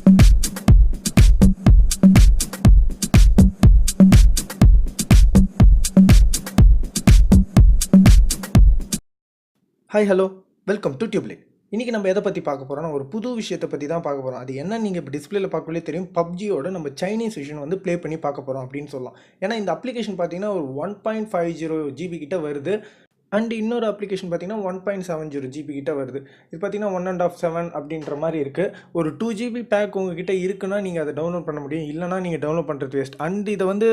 Hi hello welcome to டியூப்லே. இன்றைக்கி நம்ம எதை பற்றி பார்க்க போகிறோம்னா ஒரு புது விஷயத்தை பற்றி தான் பார்க்க போகிறோம். அது என்ன நீங்கள் இப்போ டிஸ்பிளேல பார்க்கவே தெரியும், பப்ஜியோட நம்ம சைனீஸ் விஷன் வந்து ப்ளே பண்ணி பார்க்க போகிறோம் அப்படின்னு சொல்லலாம். ஏன்னா இந்த அப்ளிகேஷன் பார்த்தீங்கன்னா ஒரு 1.50 GB கிட்ட வருது. அண்ட் இன்னொரு அப்ளிகேஷன் பார்த்தீங்கன்னா 1.70 GB கிட்ட வருது. இது பார்த்தீங்கன்னா 1.7 அப்படின்ற மாதிரி இருக்குது. ஒரு 2 GB பேக் உங்ககிட்ட இருக்குன்னா நீங்கள் அதை டவுன்லோட் பண்ண முடியும், இல்லைனா நீங்கள் டவுன்லோட் பண்ணுறது வேஸ்ட். அண்ட் இதை வந்து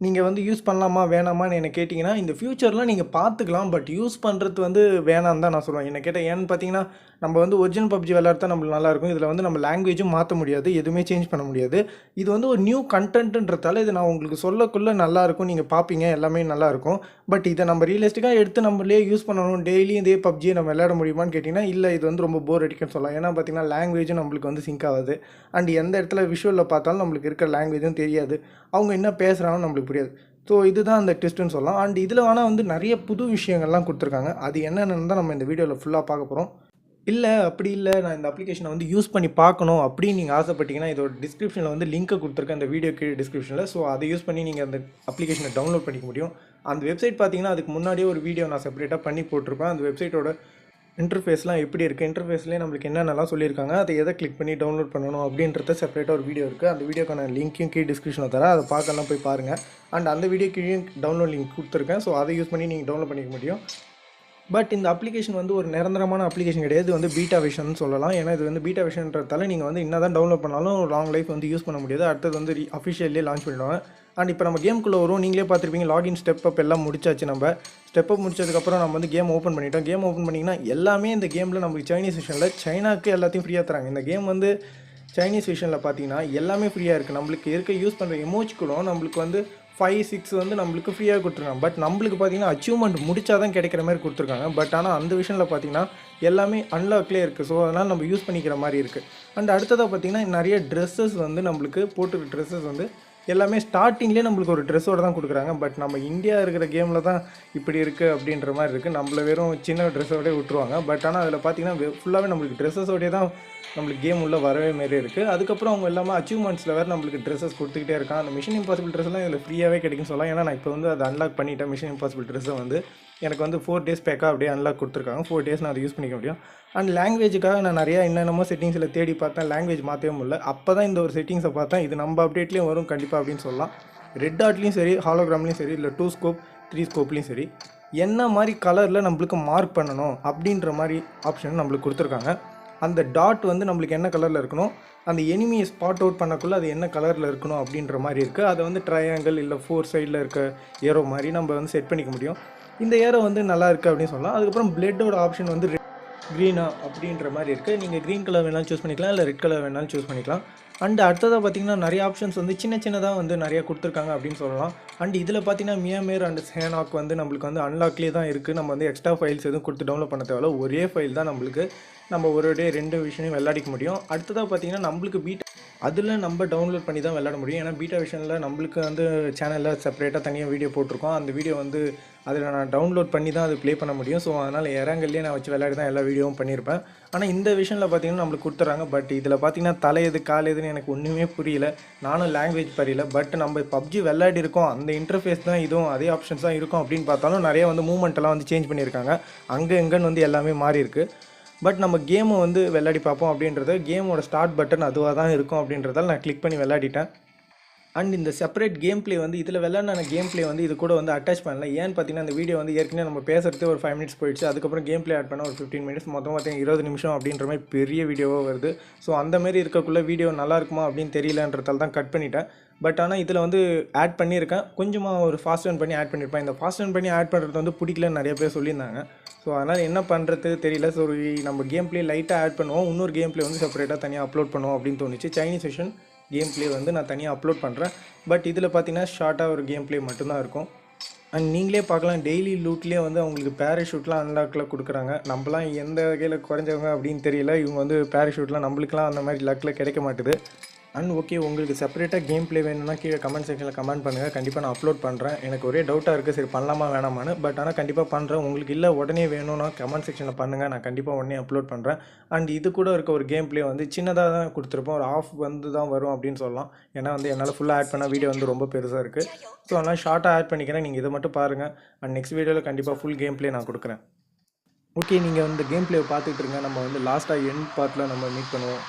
நீங்கள் வந்து யூஸ் பண்ணலாமா வேணாமான்னு என்ன கேட்டிங்கன்னா, இந்த ஃப்யூச்சரில் நீங்கள் பார்த்துக்கலாம், பட் யூஸ் பண்ணுறது வந்து வேணான்னு தான் நான் சொல்லுவேன். என்ன கேட்டால் ஏன்னு பார்த்தீங்கன்னா, நம்ம வந்து ஒரிஜினல் பப்ஜி விளையாடுறதா நம்மளுக்கு நல்லாயிருக்கும். இதில் வந்து நம்ம லாங்குவேஜும் மாற்ற முடியாது, எதுவுமே சேஞ்ச் பண்ண முடியாது. இது வந்து ஒரு நியூ கண்டென்ட்டுன்றதால இது நான் உங்களுக்கு சொல்லக்குள்ளே நல்லாயிருக்கும், நீங்கள் பார்ப்பீங்க, எல்லாமே நல்லாயிருக்கும். பட் இதை நம்ம ரியலிஸ்டிக்காக எடுத்து நம்மளே யூஸ் பண்ணணும், டெய்லியும் இதே பப்ஜியை நம்ம விளையாட முடியுமான்னு கேட்டிங்கன்னா, இல்லை, இது வந்து ரொம்ப போர் அடிக்குன்னு சொல்லலாம். ஏன்னா பார்த்தீங்கன்னா லாங்குவேஜும் நம்மளுக்கு வந்து சிங்க் ஆகாது. அண்ட் எந்த இடத்துல விஷுவலில் பார்த்தாலும் நம்மளுக்கு இருக்கிற லாங்குவேஜும் தெரியாது, அவங்க என்ன பேசுகிறாங்கன்னு நம்மளுக்கு புரியாது. ஸோ இதுதான் அந்த டெஸ்ட்டுன்னு சொல்லலாம். அண்ட் இதில் வேணால் வந்து நிறைய புது விஷயங்கள்லாம் கொடுத்துருக்காங்க. அது என்னென்னு தான் நம்ம இந்த வீடியோவில் ஃபுல்லாக பார்க்க போகிறோம். இல்லை அப்படி இல்லை, நான் இந்த அப்ளிகேஷனை வந்து யூஸ் பண்ணி பார்க்கணும் அப்படின்னு நீங்கள் ஆசைப்பட்டீங்கன்னா, இதோட டிஸ்கிரிப்ஷனில் வந்து லிங்க்கை கொடுத்துருக்கேன், இந்த வீடியோ கீழே டிஸ்கிரிப்ஷனில். ஸோ அதை யூஸ் பண்ணி நீங்கள் அந்த அப்ளிகேஷனை டவுன்லோட் பண்ணிக்க முடியும். அந்த வெப்சைட் பார்த்தீங்கன்னா அதுக்கு முன்னாடியே ஒரு வீடியோ நான் செப்பரேட்டாக பண்ணி போட்டிருப்பேன். அந்த வெப்சைட்டோட இன்டர்ஃபேஸ்லாம் எப்படி இருக்குது, இன்டர்ஃபேஸ்லேயே நம்மளுக்கு என்னென்னலாம் சொல்லியிருக்காங்க, அதை எதை கிளிக் பண்ணி டவுன்லோட் பண்ணணும் அப்படின்றத செப்பரேட்டாக ஒரு வீடியோ இருக்குது. அந்த வீடியோக்கான லிங்க்கையும் கீழே டிஸ்கிரிப்ஷனில் தரேன், அதை பார்க்கலாம், போய் பாருங்கள். அண்ட் அந்த வீடியோ கீழே டவுன்லோட் லிங்க் கொடுத்துருக்கேன். ஸோ அதை யூஸ் பண்ணி நீங்கள் டவுன்லோட் பண்ணிக்க முடியும். பட் இந்த அப்ளிகேஷன் வந்து ஒரு நிரந்தரமான அப்ளிகேஷன் கிடையாது, இது வந்து பீட்டா வெர்ஷன் சொல்லலாம். ஏன்னா இது வந்து பீட்டா வெர்ஷன்றதால நீங்கள் வந்து என்ன தான் டவுன்லோட் பண்ணாலும் லாங் லைஃப் வந்து யூஸ் பண்ண முடியாது. அடுத்தது வந்து அஃபிஷியல்லே லான்ச் பண்ணிடுவாங்க. அண்ட் இப்போ நம்ம கேமுக்குள்ளே வரும், நீங்களே பார்த்துருப்பீங்க, லாகின் ஸ்டெப் அப் எல்லாம் முடிச்சாச்சு. நம்ம ஸ்டெப் அப் முடிச்சதுக்கப்புறம் நம்ம வந்து கேம் ஓப்பன் பண்ணிட்டோம். கேம் ஓப்பன் பண்ணிங்கன்னா எல்லாமே இந்த கேமில் நம்மளுக்கு சைனீஸ் விஷனில் சைனாக்கு எல்லாத்தையும் ஃப்ரீயாக தராங்க. இந்த கேம் வந்து சைனீஸ் விஷனில் பார்த்தீங்கன்னா எல்லாமே ஃப்ரீயாக இருக்குது. நம்மளுக்கு இருக்க யூஸ் பண்ணுற எமோஜ்களும் நம்மளுக்கு வந்து 5-6 வந்து நம்மளுக்கு ஃப்ரீயாக கொடுத்துருக்காங்க. பட் நம்மளுக்கு பார்த்தீங்கன்னா அச்சீவ்மெண்ட் முடிச்சா தான் கிடைக்கிற மாதிரி கொடுத்துருக்காங்க. பட் ஆனால் அந்த விஷயத்தில் பார்த்தீங்கன்னா எல்லாமே அன்லாக்லேயே இருக்குது. ஸோ அதனால் நம்ம யூஸ் பண்ணிக்கிற மாதிரி இருக்குது. அண்ட் அடுத்ததாக பார்த்தீங்கன்னா நிறைய ட்ரெஸ்ஸஸ் வந்து நம்மளுக்கு போட்டுருக்க ட்ரெஸ்ஸஸ் வந்து எல்லாமே ஸ்டார்டிங்லேயே நம்மளுக்கு ஒரு ட்ரெஸ்ஸோடு தான் கொடுக்குறாங்க. பட் நம்ம இந்தியா இருக்கிற கேமில் தான் இப்படி இருக்குது அப்படின்ற மாதிரி இருக்குது. நம்மள வெறும் சின்ன ட்ரெஸ்ஸோடய விட்டுருவாங்க. பட் ஆனால் அதில் பார்த்தீங்கன்னா ஃபுல்லாகவே நம்மளுக்கு ட்ரெஸ்ஸஸோடய தான் நம்மளுக்கு கேம் உள்ளே வரவே மாரி இருக்குது. அதுக்கப்புறம் அவங்க எல்லாமே அச்சீவ்மெண்ட்ஸில் வேறு நம்மளுக்கு ட்ரெஸ்ஸஸ் கொடுத்துக்கிட்டே இருக்காங்க. அந்த மிஷன் இம்பாசிபிள் ட்ரெஸ்லாம் இதில் ஃப்ரீயாகவே கிடைக்குன்னு சொல்லலாம். ஏன்னா நான் இப்போ வந்து அதை அன்லாக் பண்ணிட்டேன். மிஷன் இம்பாசிபிள் ட்ரெஸ்ஸை வந்து எனக்கு வந்து 4 days பேக்காக அப்படியே அன்லாக் கொடுத்துருக்காங்க. 4 days நான் அதை யூஸ் பண்ணிக்க முடியும். அண்ட் லாங்குவேஜுக்காக நான் நிறையா என்னென்னமோ செட்டிங்ஸில் தேடி பார்த்தேன், லாங்குவேஜ் மாற்றவே முடியல. அப்போ தான் இந்த ஒரு செட்டிங்ஸை பார்த்தேன், இது நம்ம அப்டேட்லேயும் வரும் கண்டிப்பாக அப்படின்னு சொல்லலாம். ரெட் டாட்லேயும் சரி, ஹாலோகிராம்லேயும் சரி, இல்லை 2 ஸ்கோப் 3 ஸ்கோப்லேயும் சரி, என்ன மாதிரி கலரில் நம்மளுக்கு மார்க் பண்ணணும் அப்படின்ற மாதிரி ஆப்ஷன் நம்மளுக்கு கொடுத்துருக்காங்க. அந்த டாட் வந்து நம்மளுக்கு என்ன கலரில் இருக்கணும், அந்த எனிமியை ஸ்பாட் அவுட் பண்ணக்குள்ளே அது என்ன கலரில் இருக்கணும் அப்படின்ற மாதிரி இருக்குது. அதை வந்து ட்ரையாங்கிள் இல்லை 4 சைடில் இருக்க ஏரோ மாதிரி நம்ம வந்து செட் பண்ணிக்க முடியும். இந்த ஏரோ வந்து நல்லா இருக்குது அப்படின்னு சொல்லலாம். அதுக்கப்புறம் பிளட்டோட ஆப்ஷன் வந்து க்ரீனா அப்படின்ற மாதிரி இருக்குது. நீங்கள் க்ரீன் கலர் வேணாலும் சூஸ் பண்ணிக்கலாம், இல்லை ரெட் கலர் வேணாலும் சூஸ் பண்ணிக்கலாம். அண்ட் அடுத்ததாக பார்த்தீங்கன்னா நிறைய ஆப்ஷன்ஸ் வந்து சின்னதாக வந்து நிறையா கொடுத்துருக்காங்க அப்படின்னு சொல்லலாம். அண்ட் இதில் பார்த்தீங்கன்னா மியாமேர் அண்ட் சேனாக் வந்து நம்மளுக்கு வந்து அன்லாக்லேயே தான் இருக்குது. நம்ம வந்து எக்ஸ்ட்ரா ஃபைல்ஸ் எதுவும் கொடுத்து டவுன்லோட் பண்ண தேவையில்ல, ஒரே ஃபைல் தான் நம்மளுக்கு. நம்ம ஒரு டே 2 விஷயம் விளையாடிக்க முடியும். அடுத்ததாக பார்த்தீங்கன்னா நம்மளுக்கு பீட்டா அதில் நம்ம டவுன்லோட் பண்ணி தான் விளையாட முடியும். ஏன்னா பீட்டா விஷனில் நம்மளுக்கு வந்து சேனலில் செப்பரேட்டாக தனியாக வீடியோ போட்டிருக்கோம். அந்த வீடியோ வந்து அதில் நான் டவுன்லோட் பண்ணி தான் அது ப்ளே பண்ண முடியும். ஸோ அதனால் இறங்கல்லே நான் வச்சு விளையாடி தான் எல்லா வீடியோவும் பண்ணியிருப்பேன். ஆனால் இந்த விஷனில் பார்த்தீங்கன்னா நம்மளுக்கு கொடுத்துட்றாங்க. பட் இதில் பார்த்தீங்கன்னா தலை எது கால் எதுன்னு எனக்கு ஒன்றுமே புரியல. நானும் லாங்குவேஜ் பரியல. பட் நம்ம பப்ஜி விளையாடி இருக்கோம், அந்த இன்டர்ஃபேஸ் தான் இதுவும் அதே ஆப்ஷன்ஸ் தான் இருக்கும் அப்படின்னு பார்த்தாலும் நிறைய வந்து மூவ்மெண்ட்டெல்லாம் வந்து சேஞ்ச் பண்ணியிருக்காங்க. அங்கே எங்கன்னு வந்து எல்லாமே மாறி இருக்குது. பட் நம்ம கேமை வந்து விளையாடி பார்ப்போம் அப்படின்றது, கேமோட ஸ்டார்ட் பட்டன் அதுவாக தான் இருக்கும் அப்படின்றதால நான் கிளிக் பண்ணி விளையாடிட்டேன். அண்ட் இந்த செப்பரேட் கேம் ப்ளே வந்து இதில் விளையாடின கேம் ப்ளே வந்து இது கூட வந்து அட்டாச் பண்ணல. ஏன்னு பார்த்தீங்கன்னா இந்த வீடியோ வந்து ஏற்கனவே நம்ம பேசுகிறதே ஒரு 5 minutes போயிடுச்சு. அதுக்கப்புறம் கேம் ப்ளே ஆட் பண்ண ஒரு 15 minutes, மொத்தம் பார்த்தீங்கன்னா 20 நிமிஷம் அப்படின்ற மாதிரி பெரிய வீடியோவாக வருது. ஸோ அந்தமாரி இருக்கக்குள்ளே வீடியோ நல்லா இருக்குமா அப்படின்னு தெரியலன்றதால தான் கட் பண்ணிட்டேன். பட் ஆனால் இதில் வந்து ஆட் பண்ணியிருக்கேன், கொஞ்சமாக ஒரு ஃபாஸ்ட் ரன் பண்ணி ஆட் பண்ணியிருப்பேன். இந்த ஃபாஸ்ட் ரன் பண்ணி ஆட் பண்ணுறது வந்து பிடிக்கலன்னு நிறைய பேர் சொல்லியிருந்தாங்க. ஸோ அதனால் என்ன பண்ணுறது தெரியல. ஸோ நம்ம கேம் ப்ளே லைட்டாக ஆட் பண்ணுவோம், இன்னொரு கேம் ப்ளே வந்து செப்பரேட்டாக தனியாக அப்லோட் பண்ணுவோம் அப்படின்னு தோணுச்சு. சைனீஸ் விஷன் கேம் ப்ளே வந்து நான் தனியாக அப்லோட் பண்ணுறேன். பட் இதில் பார்த்தீங்கன்னா ஷார்ட்டாக ஒரு கேம் ப்ளே மட்டும்தான் இருக்கும். அண்ட் நீங்களே பார்க்கலாம், டெய்லி லூட்லேயே வந்து அவங்களுக்கு பேராஷூட்லாம் அன்லாக்கில் கொடுக்குறாங்க. நம்மளாம் எந்த வகையில் குறைஞ்சவங்க அப்படின்னு தெரியல. இவங்க வந்து பேராஷூட்லாம் நம்மளுக்குலாம் அந்த மாதிரி லக்கில் கிடைக்க மாட்டுது. அண்ட் ஓகே, உங்களுக்கு செப்பரேட்டாக கேம் ப்ளே வேணும்னா கீழே கமெண்ட் செக்ஷனில் கமெண்ட் பண்ணுங்கள். கண்டிப்பாக நான் அப்லோட் பண்ணுறேன். எனக்கு ஒரே டவுட்டாக இருக்குது, சரி பண்ணலாமா வேணாமான்னு. பட் ஆனால் கண்டிப்பாக பண்ணுறேன். உங்களுக்கு இல்லை உடனே வேணும்னா கமெண்ட் செக்ஷனில் பண்ணுங்கள், நான் கண்டிப்பாக உடனே அப்லோட் பண்ணுறேன். அண்ட் இது கூட இருக்க ஒரு கேம் ப்ளே வந்து சின்னதாக தான் கொடுத்துருப்போம், ஒரு ஆஃப் வந்து தான் வரும் அப்படின்னு சொல்லலாம். ஏன்னா வந்து என்னால் ஃபுல்லாக ஆட் பண்ண வீடியோ வந்து ரொம்ப பெருசாக இருக்குது. ஸோ அதனால் ஷார்ட்டாக ஆட் பண்ணிக்கிறேன், நீங்கள் இதை மட்டும் பாருங்கள். அண்ட் நெக்ஸ்ட் வீடியோவில் கண்டிப்பாக ஃபுல் கேம் ப்ளே நான் கொடுக்குறேன். ஓகே, நீங்கள் வந்து கேம் ப்ளே பார்த்துட்டு இருங்க. நம்ம வந்து லாஸ்ட்டாக எண்ட் பார்ட்டில் நம்ம மீட் பண்ணுவோம்.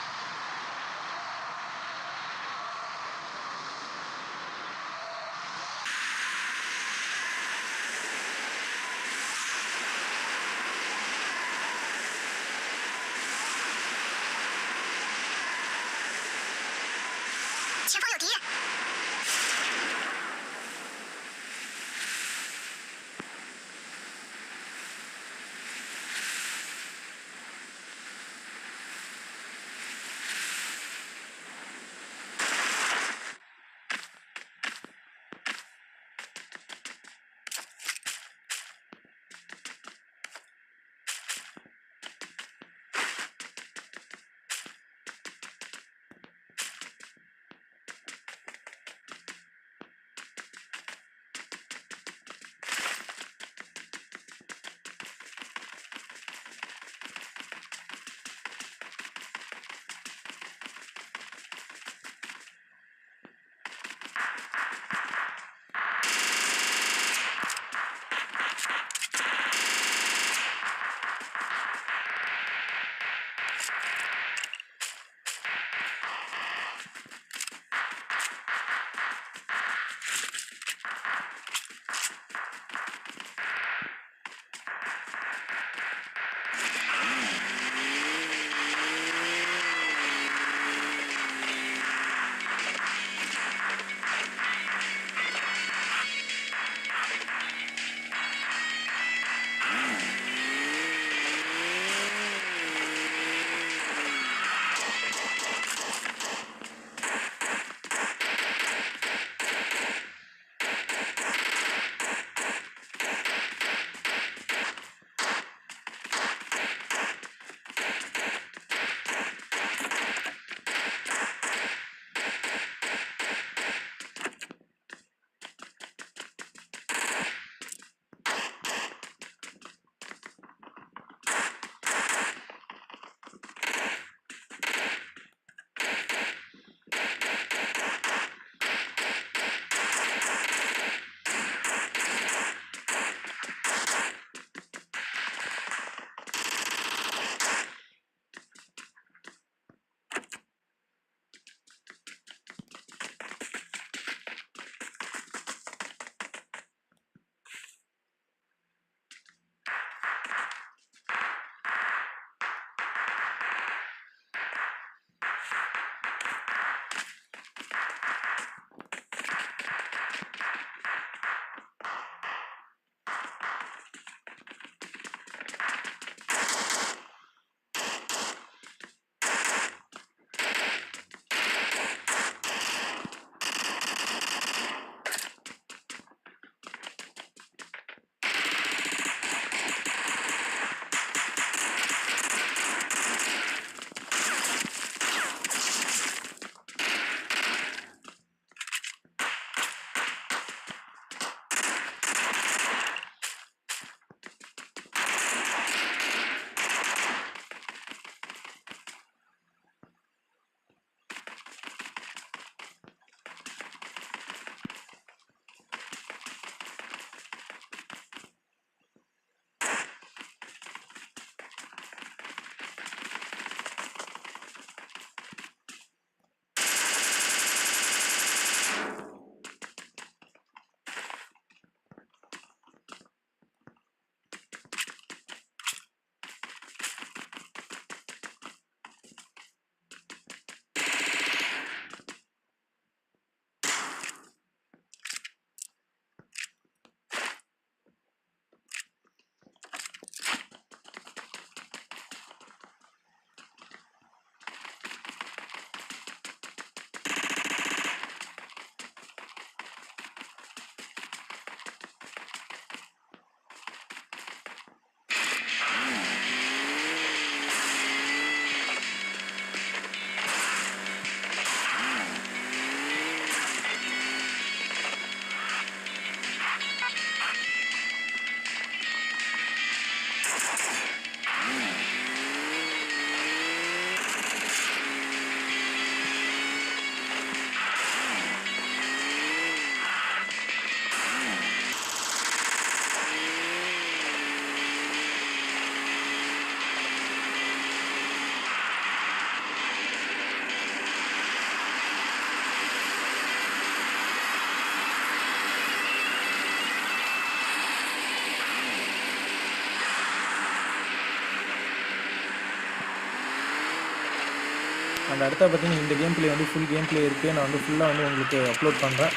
அண்ட் அடுத்த பார்த்தீங்கன்னா இந்த கேம் பிளே வந்து ஃபுல் கேம் பிளே இருக்குது. நான் வந்து ஃபுல்லாக வந்து உங்களுக்கு அப்லோட் பண்ணுறேன்.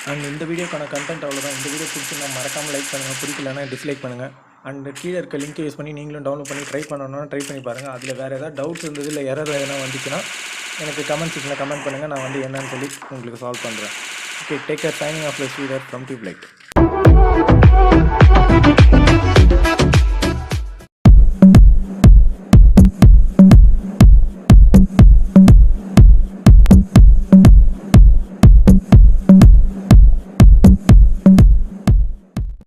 அண்ட் இந்த வீடியோக்கான கண்டென்ட் அவ்வளோதான். இந்த வீடியோ பிடிச்சிருந்தா மறக்காமல் லைக் பண்ணுங்கள், பிடிக்கலன்னா டிஸ்லைக் பண்ணுங்கள். அண்ட் கீழே இருக்க லிங்க் யூஸ் பண்ணி நீங்களும் டவுன்லோட் பண்ணி ட்ரை பண்ணணும்னா ட்ரை பண்ணி பாருங்கள். அதில் வேறு ஏதாவது டவுட்ஸ் இருந்தது இல்லை எரர் எதனா வந்துச்சுன்னா எனக்கு கமெண்ட் செக்ஷனில் கமெண்ட் பண்ணுங்கள். நான் வந்து என்னன்னு சொல்லி உங்களுக்கு சால்வ் பண்ணுறேன். Okay, take care. Signing off the sweeter from tubelight.